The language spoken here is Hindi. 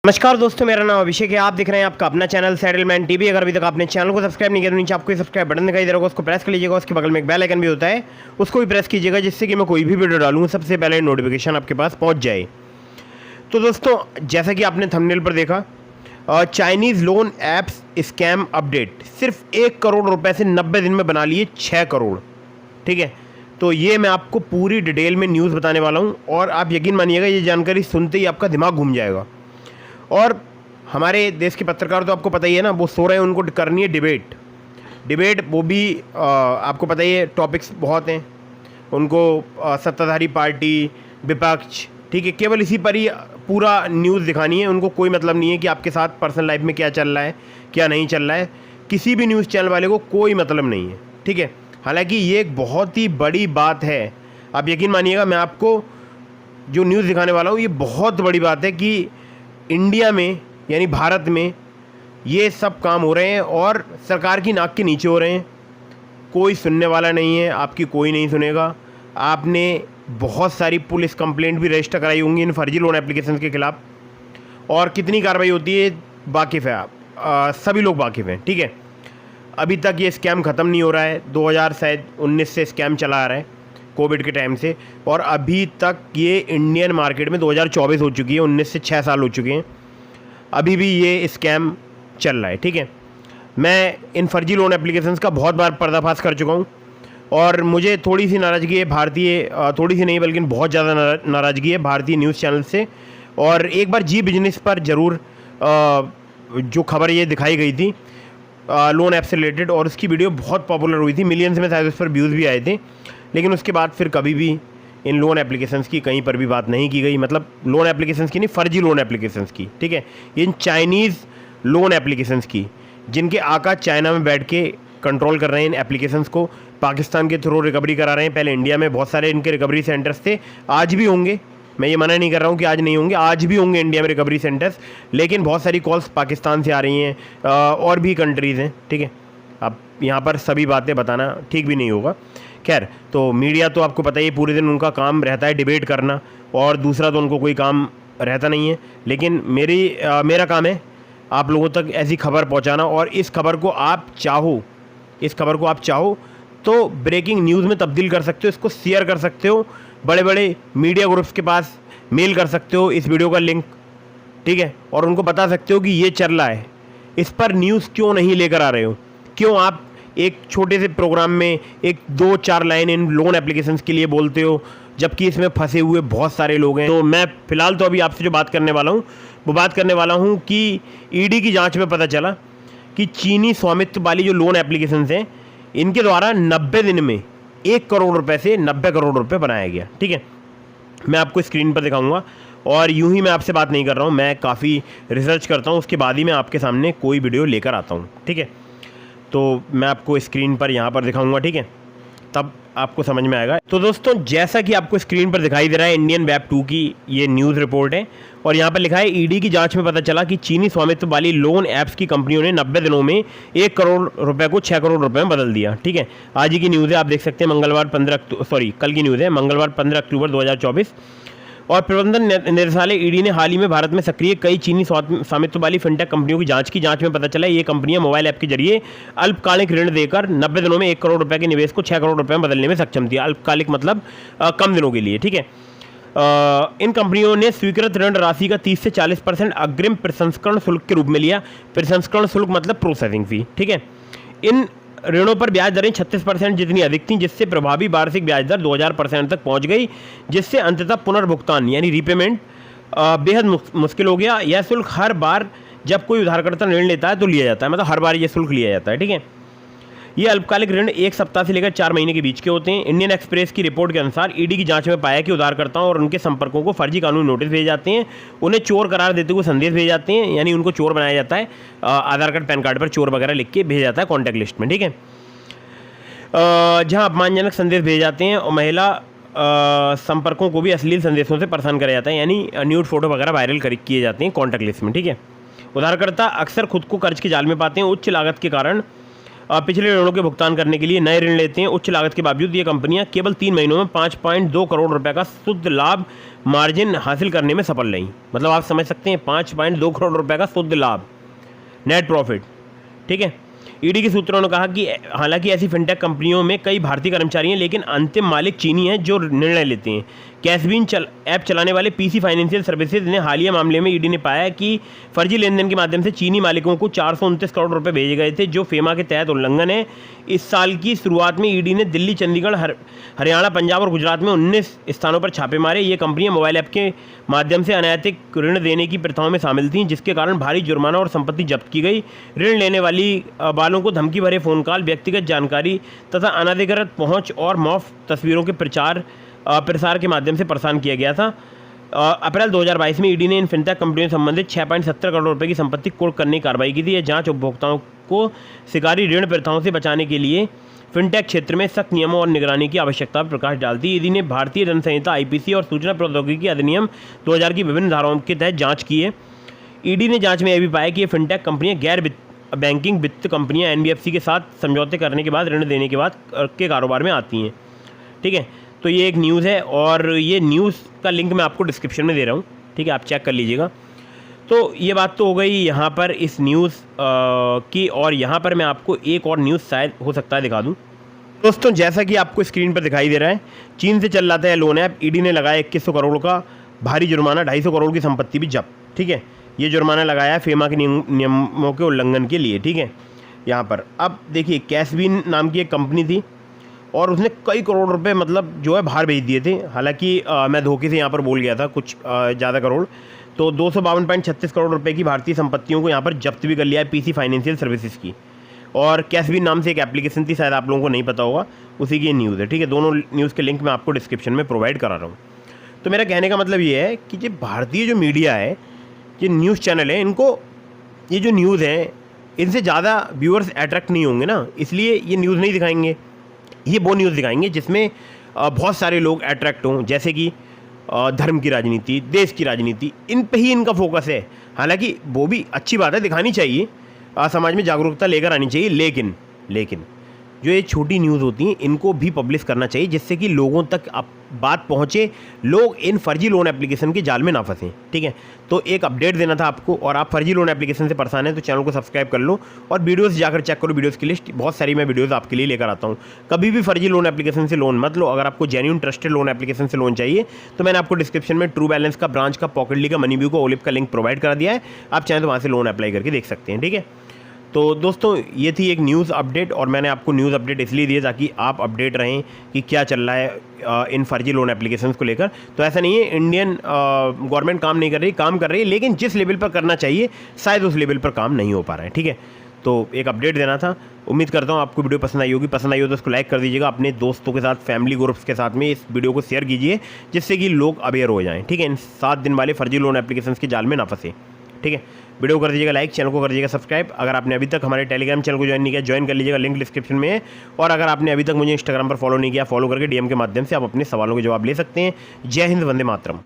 नमस्कार दोस्तों, मेरा नाम अभिषेक है। आप देख रहे हैं आपका अपना चैनल सेटलमेंट टीवी। अगर अभी तक आपने चैनल को सब्सक्राइब नहीं किया तो नीचे आपको सब्सक्राइब बटन दिखाई दे रहा होगा, उसको प्रेस कर लीजिएगा। उसके बगल में एक बेल आइकन भी होता है, उसको भी प्रेस कीजिएगा, जिससे कि मैं कोई भी वीडियो डालूँ सबसे पहले नोटिफिकेशन आपके पास पहुँच जाए। तो दोस्तों, जैसा कि आपने थंबनेल पर देखा, Chinese loan apps scam update, सिर्फ 1 करोड़ रुपये से 90 दिन में बना लिए 6 करोड़। ठीक है, तो ये मैं आपको पूरी डिटेल में न्यूज़ बताने वाला हूँ और आप यकीन मानिएगा, ये जानकारी सुनते ही आपका दिमाग घूम जाएगा। और हमारे देश के पत्रकार तो आपको पता ही है ना, वो सो रहे हैं, उनको करनी है डिबेट। वो भी आपको पता ही है, टॉपिक्स बहुत हैं उनको, सत्ताधारी पार्टी, विपक्ष, ठीक है, केवल इसी पर ही पूरा न्यूज़ दिखानी है। उनको कोई मतलब नहीं है कि आपके साथ पर्सनल लाइफ में क्या चल रहा है, क्या नहीं चल रहा है। किसी भी न्यूज़ चैनल वाले को कोई मतलब नहीं है। ठीक है, हालांकि ये एक बहुत ही बड़ी बात है। आप यकीन मानिएगा, मैं आपको जो न्यूज़ दिखाने वाला हूँ, ये बहुत बड़ी बात है कि इंडिया में यानी भारत में ये सब काम हो रहे हैं और सरकार की नाक के नीचे हो रहे हैं। कोई सुनने वाला नहीं है, आपकी कोई नहीं सुनेगा। आपने बहुत सारी पुलिस कंप्लेंट भी रजिस्टर कराई होंगी इन फर्जी लोन एप्लीकेशन के खिलाफ, और कितनी कार्रवाई होती है वाकिफ़ है आप, सभी लोग वाकिफ़ हैं। ठीक है, अभी तक ये स्कैम ख़त्म नहीं हो रहा है। 2019 से स्कैम चला आ रहा है, कोविड के टाइम से, और अभी तक ये इंडियन मार्केट में 2024 हो चुकी है, 19 से 6 साल हो चुके हैं, अभी भी ये स्कैम चल रहा है। ठीक है, मैं इन फर्जी लोन एप्लीकेशंस का बहुत बार पर्दाफाश कर चुका हूँ और मुझे थोड़ी सी नाराज़गी है थोड़ी सी नहीं बल्कि बहुत ज़्यादा नाराज़गी है भारतीय न्यूज़ चैनल से। और एक बार जी बिजनेस पर ज़रूर जो खबर ये दिखाई गई थी लोन ऐप से रिलेटेड, और उसकी वीडियो बहुत पॉपुलर हुई थी, मिलियंस में शायद उस पर व्यूज़ भी आए थे। लेकिन उसके बाद फिर कभी भी इन लोन एप्लीकेशंस की कहीं पर भी बात नहीं की गई, मतलब लोन एप्लीकेशंस की नहीं, फर्जी लोन एप्लीकेशंस की। ठीक है, इन चाइनीज़ लोन एप्लीकेशंस की, जिनके आका चाइना में बैठ के कंट्रोल कर रहे हैं इन एप्लीकेशंस को, पाकिस्तान के थ्रू रिकवरी करा रहे हैं। पहले इंडिया में बहुत सारे इनके रिकवरी सेंटर्स थे, आज भी होंगे, मैं ये मना नहीं कर रहा हूँ कि आज नहीं होंगे, आज भी होंगे इंडिया में रिकवरी सेंटर्स। लेकिन बहुत सारी कॉल्स पाकिस्तान से आ रही हैं और भी कंट्रीज़ हैं। ठीक है, अब यहाँ पर सभी बातें बताना ठीक भी नहीं होगा। खैर, तो मीडिया तो आपको पता ही, पूरे दिन उनका काम रहता है डिबेट करना, और दूसरा तो उनको कोई काम रहता नहीं है। लेकिन मेरा काम है आप लोगों तक ऐसी खबर पहुंचाना, और इस खबर को आप चाहो तो ब्रेकिंग न्यूज़ में तब्दील कर सकते हो, इसको शेयर कर सकते हो, बड़े बड़े मीडिया ग्रुप्स के पास मेल कर सकते हो इस वीडियो का लिंक। ठीक है, और उनको बता सकते हो कि ये चल रहा है, इस पर न्यूज़ क्यों नहीं लेकर आ रहे हो, क्यों आप एक छोटे से प्रोग्राम में 1-2-4 लाइन इन लोन एप्लीकेशंस के लिए बोलते हो, जबकि इसमें फंसे हुए बहुत सारे लोग हैं। तो मैं फ़िलहाल तो अभी आपसे जो बात करने वाला हूँ, वो बात करने वाला हूँ कि ईडी की जांच में पता चला कि चीनी स्वामित्व वाली जो लोन एप्लीकेशंस हैं, इनके द्वारा 90 दिन में 1 करोड़ रुपये से 90 करोड़ रुपये बनाया गया। ठीक है, मैं आपको स्क्रीन पर दिखाऊंगा, और यूं ही मैं आपसे बात नहीं कर रहा हूं, मैं काफ़ी रिसर्च करता हूं, उसके बाद ही मैं आपके सामने कोई वीडियो लेकर आता हूं। ठीक है, तो मैं आपको स्क्रीन पर यहाँ पर दिखाऊंगा, ठीक है, तब आपको समझ में आएगा। तो दोस्तों, जैसा कि आपको स्क्रीन पर दिखाई दे रहा है, इंडियन वेब 2 की ये न्यूज़ रिपोर्ट है, और यहाँ पर लिखा है, ईडी की जांच में पता चला कि चीनी स्वामित्व वाली लोन ऐप्स की कंपनियों ने 90 दिनों में 1 करोड़ रुपए को 6 करोड़ रुपए में बदल दिया। ठीक है, आज ही की न्यूज़ है, आप देख सकते हैं, कल की न्यूज़ है, मंगलवार 15 अक्टूबर 2024। और प्रबंधन निदेशालय ईडी ने हाल ही में भारत में सक्रिय कई चीनी स्वामित्व वाली फिनटेक कंपनियों की जांच में पता चला ये कंपनियां मोबाइल ऐप के जरिए अल्पकालिक ऋण देकर 90 दिनों में 1 करोड़ रुपए के निवेश को 6 करोड़ रुपए में बदलने में सक्षम थी। अल्पकालिक मतलब कम दिनों के लिए। ठीक है, इन कंपनियों ने स्वीकृत ऋण राशि का 30 से 40% अग्रिम प्रसंस्करण शुल्क के रूप में लिया। प्रसंस्करण शुल्क मतलब प्रोसेसिंग फी। ठीक है, इन ऋणों पर ब्याज दरें 36% जितनी अधिक थीं, जिससे प्रभावी वार्षिक ब्याज दर 2000% तक पहुंच गई, जिससे अंततः पुनर्भुगतान यानी रीपेमेंट बेहद मुश्किल हो गया। यह शुल्क हर बार जब कोई उधारकर्ता ऋण लेता है तो लिया जाता है, मतलब हर बार यह शुल्क लिया जाता है। ठीक है, ये अल्पकालिक ऋण 1 सप्ताह से लेकर 4 महीने के बीच के होते हैं। इंडियन एक्सप्रेस की रिपोर्ट के अनुसार ईडी की जांच में पाया कि उधारकर्ताओं और उनके संपर्कों को फर्जी कानूनी नोटिस भेजे जाते हैं, उन्हें चोर करार देते हुए संदेश भेजे जाते हैं, यानी उनको चोर बनाया जाता है, आधार कार्ड पैन कार्ड पर चोर वगैरह लिख के भेजा जाता है कॉन्टैक्ट लिस्ट में। ठीक है, जहां अपमानजनक संदेश भेजे जाते हैं और महिला संपर्कों को भी अश्लील संदेशों से परेशान कराया जाता है, यानी न्यूड फोटो वगैरह वायरल किए जाते हैं कॉन्टैक्ट लिस्ट में। ठीक है, उधारकर्ता अक्सर खुद को कर्ज के जाल में पाते हैं। उच्च लागत के कारण पिछले ऋणों के भुगतान करने के लिए नए ऋण लेते हैं। उच्च लागत के बावजूद ये कंपनियां केवल 3 महीनों में 5.2 करोड़ रुपए का शुद्ध लाभ मार्जिन हासिल करने में सफल रही। मतलब आप समझ सकते हैं 5.2 करोड़ रुपए का शुद्ध लाभ, नेट प्रॉफिट। ठीक है। ईडी के सूत्रों ने कहा कि हालांकि ऐसी फिनटेक कंपनियों में कई भारतीय कर्मचारी हैं, लेकिन अंतिम मालिक चीनी हैं जो निर्णय लेते हैं। कैशबिन ऐप चलाने वाले पीसी फाइनेंशियल सर्विसेज ने हालिया मामले में ईडी ने पाया कि फर्जी लेनदेन के माध्यम से चीनी मालिकों को 429 करोड़ रुपए भेजे गए थे, जो फेमा के तहत उल्लंघन है। इस साल की शुरुआत में ईडी ने दिल्ली, चंडीगढ़, हरियाणा, पंजाब और गुजरात में 19 स्थानों पर छापे मारे। ये कंपनियां मोबाइल ऐप के माध्यम से अनैतिक ऋण देने की प्रथाओं में शामिल थीं, जिसके कारण भारी जुर्माना और संपत्ति जब्त की गई। ऋण लेने वाली वालों को धमकी भरे फ़ोन कॉल, व्यक्तिगत जानकारी तथा अनधिकृत पहुंच और मौफ तस्वीरों के प्रसार के माध्यम से परेशान किया गया था। अप्रैल 2022 में ईडी ने इन फिनटेक कंपनियों से संबंधित 6.70 करोड़ रुपए की संपत्ति कुर्क करने की कार्रवाई की थी। यह जांच उपभोक्ताओं को शिकारी ऋण प्रथाओं से बचाने के लिए फिनटेक क्षेत्र में सख्त नियमों और निगरानी की आवश्यकता पर प्रकाश डालती है। ईडी ने भारतीय दंड संहिता, आईपीसी और सूचना प्रौद्योगिकी अधिनियम 2000 की विभिन्न धाराओं के तहत जाँच की है। ईडी ने जाँच में यह भी पाया कि ये फिनटेक कंपनियाँ गैर बैंकिंग वित्त कंपनियां एनबीएफसी के साथ समझौते करने के बाद, ऋण देने के बाद के कारोबार में आती हैं। ठीक है। तो ये एक न्यूज़ है और ये न्यूज़ का लिंक मैं आपको डिस्क्रिप्शन में दे रहा हूँ। ठीक है, आप चेक कर लीजिएगा। तो ये बात तो हो गई यहाँ पर इस न्यूज़ की, और यहाँ पर मैं आपको एक और न्यूज़ शायद हो सकता है दिखा दूँ। दोस्तों, जैसा कि आपको स्क्रीन पर दिखाई दे रहा है, चीन से चल रहा था लोन ऐप। ईडी ने लगाया 2100 करोड़ का भारी जुर्माना, 250 करोड़ की संपत्ति भी जब्त। ठीक है। ये जुर्माना लगाया है फेमा के नियमों के उल्लंघन के लिए। ठीक है। यहाँ पर अब देखिए, कैशबिन नाम की एक कंपनी थी और उसने कई करोड़ रुपए मतलब जो है बाहर भेज दिए थे। हालांकि मैं धोखे से यहाँ पर बोल गया था कुछ ज़्यादा करोड़। तो 252.36 करोड़ रुपए की भारतीय संपत्तियों को यहाँ पर जब्त भी कर लिया है पीसी फाइनेंशियल सर्विसेज की। और कैशबिन नाम से एक एप्लीकेशन थी, शायद आप लोगों को नहीं पता होगा, उसी की ये न्यूज़ है। ठीक है। दोनों न्यूज़ के लिंक मैं आपको डिस्क्रिप्शन में प्रोवाइड करा रहा हूँ। तो मेरा कहने का मतलब ये है कि जो भारतीय जो मीडिया है, ये न्यूज़ चैनल है, इनको ये जो न्यूज़ है इनसे ज़्यादा व्यूअर्स अट्रैक्ट नहीं होंगे ना, इसलिए ये न्यूज़ नहीं दिखाएंगे। ये वो न्यूज़ दिखाएंगे जिसमें बहुत सारे लोग अट्रैक्ट हों, जैसे कि धर्म की राजनीति, देश की राजनीति, इन पे ही इनका फोकस है। हालांकि वो भी अच्छी बात है, दिखानी चाहिए, समाज में जागरूकता लेकर आनी चाहिए, लेकिन जो ये छोटी न्यूज़ होती हैं इनको भी पब्लिश करना चाहिए, जिससे कि लोगों तक बात पहुँचे, लोग इन फर्जी लोन एप्लीकेशन के जाल में ना फंसें। ठीक है। तो एक अपडेट देना था आपको, और आप फर्जी लोन एप्लीकेशन से परेशान हैं तो चैनल को सब्सक्राइब कर लो और वीडियोस जाकर चेक करो। वीडियोस की लिस्ट बहुत सारी मैं वीडियोस आपके लिए लेकर आता हूँ। कभी भी फर्जी लोन एप्लीकेशन से लोन मत लो। अगर आपको जेन्युइन ट्रस्टेड लोन एप्लीकेशन से लोन चाहिए तो मैंने आपको डिस्क्रिप्शन में ट्रू बैलेंस का, ब्रांच का, पॉकेटली का, मनीव्यू का, ओलिप का लिंक प्रोवाइड कर दिया है। आप चाहें तो वहाँ से लोन अप्लाई करके देख सकते हैं। ठीक है। तो दोस्तों, ये थी एक न्यूज़ अपडेट, और मैंने आपको न्यूज़ अपडेट इसलिए दी ताकि आप अपडेट रहें कि क्या चल रहा है इन फर्जी लोन एप्लीकेशंस को लेकर। तो ऐसा नहीं है इंडियन गवर्नमेंट काम नहीं कर रही, काम कर रही है, लेकिन जिस लेवल पर करना चाहिए शायद उस लेवल पर काम नहीं हो पा रहा है। ठीक है। तो एक अपडेट देना था। उम्मीद करता हूँ आपको वीडियो पसंद आई होगी। पसंद आई हो तो उसको लाइक कर दीजिएगा। अपने दोस्तों के साथ, फैमिली ग्रुप्स के साथ में इस वीडियो को शेयर कीजिए, जिससे कि लोग अवेयर हो जाएँ। ठीक है। इन 7 दिन वाले फर्जी लोन एप्लीकेशंस के जाल में ना फंसे। ठीक है। वीडियो कर दीजिएगा लाइक, चैनल को कर दीजिएगा सब्सक्राइब। अगर आपने अभी तक हमारे टेलीग्राम चैनल को ज्वाइन नहीं किया, ज्वाइन कर लीजिएगा, लिंक डिस्क्रिप्शन में है। और अगर आपने अभी तक मुझे इंस्टाग्राम पर फॉलो नहीं किया, फॉलो करके डीएम के माध्यम से आप अपने सवालों के जवाब ले सकते हैं। जय हिंद, वंदे मातरम।